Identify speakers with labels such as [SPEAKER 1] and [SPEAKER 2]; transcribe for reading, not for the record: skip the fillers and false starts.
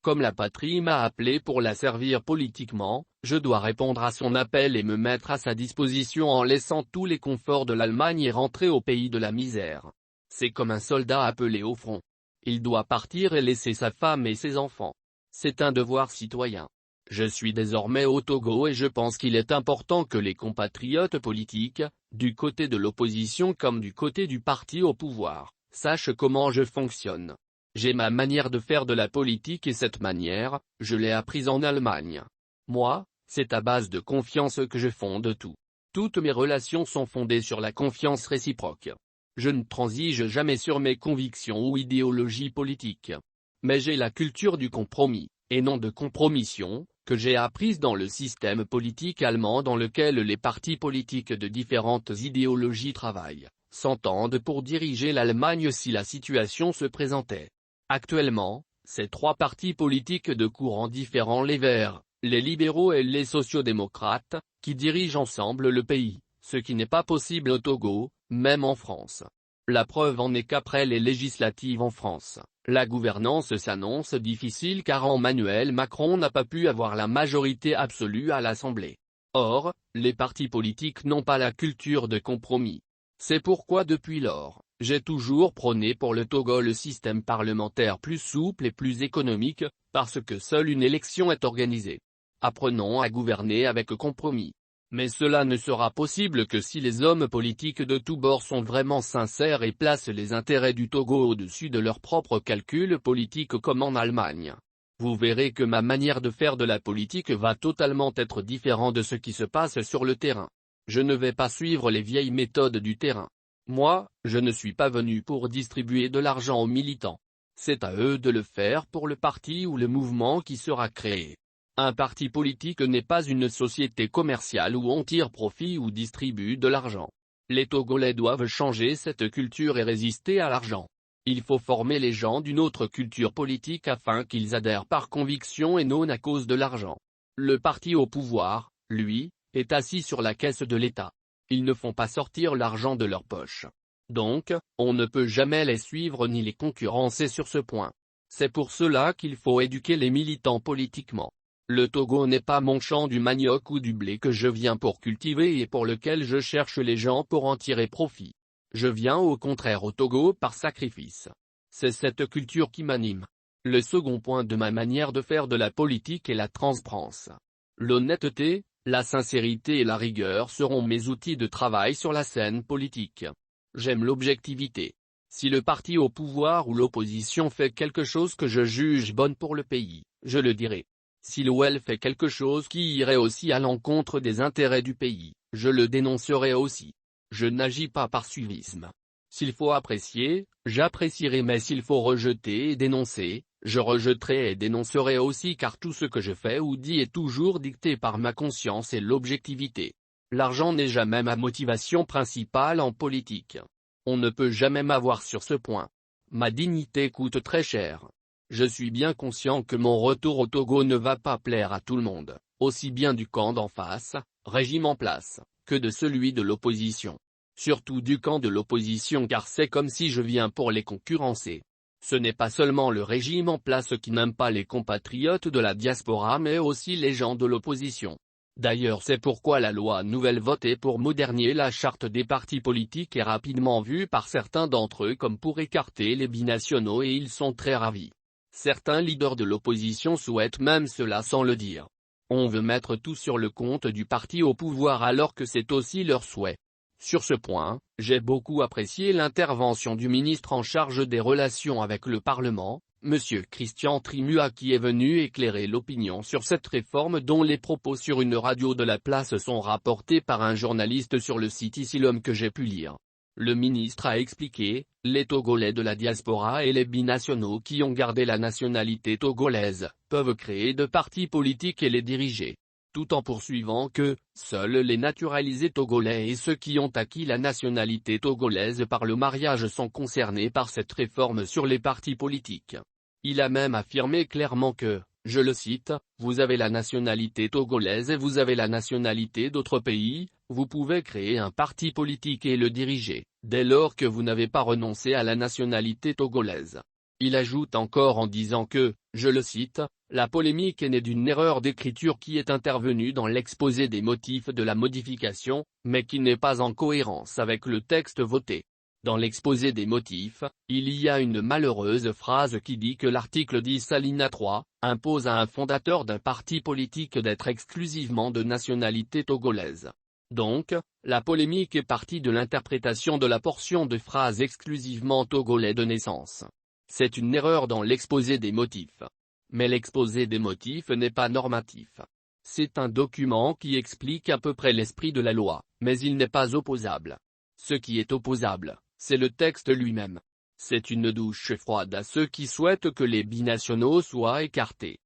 [SPEAKER 1] Comme la patrie m'a appelé pour la servir politiquement, je dois répondre à son appel et me mettre à sa disposition en laissant tous les conforts de l'Allemagne et rentrer au pays de la misère. C'est comme un soldat appelé au front. Il doit partir et laisser sa femme et ses enfants. C'est un devoir citoyen. Je suis désormais au Togo et je pense qu'il est important que les compatriotes politiques, du côté de l'opposition comme du côté du parti au pouvoir, sachent comment je fonctionne. J'ai ma manière de faire de la politique et cette manière, je l'ai apprise en Allemagne. Moi, c'est à base de confiance que je fonde tout. Toutes mes relations sont fondées sur la confiance réciproque. Je ne transige jamais sur mes convictions ou idéologies politiques. Mais j'ai la culture du compromis, et non de compromission, que j'ai apprise dans le système politique allemand dans lequel les partis politiques de différentes idéologies travaillent, s'entendent pour diriger l'Allemagne si la situation se présentait. Actuellement, ces trois partis politiques de courants différents, les Verts, les libéraux et les sociaux-démocrates, qui dirigent ensemble le pays, ce qui n'est pas possible au Togo, même en France. La preuve en est qu'après les législatives en France, la gouvernance s'annonce difficile car Emmanuel Macron n'a pas pu avoir la majorité absolue à l'Assemblée. Or, les partis politiques n'ont pas la culture de compromis. C'est pourquoi depuis lors, j'ai toujours prôné pour le Togo le système parlementaire plus souple et plus économique, parce que seule une élection est organisée. Apprenons à gouverner avec compromis. Mais cela ne sera possible que si les hommes politiques de tous bords sont vraiment sincères et placent les intérêts du Togo au-dessus de leurs propres calculs politiques comme en Allemagne. Vous verrez que ma manière de faire de la politique va totalement être différente de ce qui se passe sur le terrain. Je ne vais pas suivre les vieilles méthodes du terrain. Moi, je ne suis pas venu pour distribuer de l'argent aux militants. C'est à eux de le faire pour le parti ou le mouvement qui sera créé. Un parti politique n'est pas une société commerciale où on tire profit ou distribue de l'argent. Les Togolais doivent changer cette culture et résister à l'argent. Il faut former les gens d'une autre culture politique afin qu'ils adhèrent par conviction et non à cause de l'argent. Le parti au pouvoir, lui, est assis sur la caisse de l'État. Ils ne font pas sortir l'argent de leur poche. Donc, on ne peut jamais les suivre ni les concurrencer sur ce point. C'est pour cela qu'il faut éduquer les militants politiquement. Le Togo n'est pas mon champ du manioc ou du blé que je viens pour cultiver et pour lequel je cherche les gens pour en tirer profit. Je viens au contraire au Togo par sacrifice. C'est cette culture qui m'anime. Le second point de ma manière de faire de la politique est la transparence. L'honnêteté, la sincérité et la rigueur seront mes outils de travail sur la scène politique. J'aime l'objectivité. Si le parti au pouvoir ou l'opposition fait quelque chose que je juge bonne pour le pays, je le dirai. Si l'OL fait quelque chose qui irait aussi à l'encontre des intérêts du pays, je le dénoncerai aussi. Je n'agis pas par suivisme. S'il faut apprécier, j'apprécierai, mais s'il faut rejeter et dénoncer, je rejetterai et dénoncerai aussi, car tout ce que je fais ou dis est toujours dicté par ma conscience et l'objectivité. L'argent n'est jamais ma motivation principale en politique. On ne peut jamais m'avoir sur ce point. Ma dignité coûte très cher. Je suis bien conscient que mon retour au Togo ne va pas plaire à tout le monde, aussi bien du camp d'en face, régime en place, que de celui de l'opposition. Surtout du camp de l'opposition, car c'est comme si je viens pour les concurrencer. Ce n'est pas seulement le régime en place qui n'aime pas les compatriotes de la diaspora mais aussi les gens de l'opposition. D'ailleurs c'est pourquoi la loi nouvelle votée pour moderniser la charte des partis politiques est rapidement vue par certains d'entre eux comme pour écarter les binationaux et ils sont très ravis. Certains leaders de l'opposition souhaitent même cela sans le dire. On veut mettre tout sur le compte du parti au pouvoir alors que c'est aussi leur souhait. Sur ce point, j'ai beaucoup apprécié l'intervention du ministre en charge des relations avec le Parlement, M. Christian Trimua, qui est venu éclairer l'opinion sur cette réforme dont les propos sur une radio de la place sont rapportés par un journaliste sur le site Ici l'Homme que j'ai pu lire. Le ministre a expliqué, les Togolais de la diaspora et les binationaux qui ont gardé la nationalité togolaise, peuvent créer de partis politiques et les diriger. Tout en poursuivant que, seuls les naturalisés togolais et ceux qui ont acquis la nationalité togolaise par le mariage sont concernés par cette réforme sur les partis politiques. Il a même affirmé clairement que, je le cite, « Vous avez la nationalité togolaise et vous avez la nationalité d'autres pays, vous pouvez créer un parti politique et le diriger, dès lors que vous n'avez pas renoncé à la nationalité togolaise. » Il ajoute encore en disant que, je le cite, « La polémique est née d'une erreur d'écriture qui est intervenue dans l'exposé des motifs de la modification, mais qui n'est pas en cohérence avec le texte voté. » Dans l'exposé des motifs, il y a une malheureuse phrase qui dit que l'article 10 alinéa 3 impose à un fondateur d'un parti politique d'être exclusivement de nationalité togolaise. Donc, la polémique est partie de l'interprétation de la portion de phrase exclusivement togolais de naissance. C'est une erreur dans l'exposé des motifs. Mais l'exposé des motifs n'est pas normatif. C'est un document qui explique à peu près l'esprit de la loi, mais il n'est pas opposable. Ce qui est opposable, c'est le texte lui-même. C'est une douche froide à ceux qui souhaitent que les binationaux soient écartés.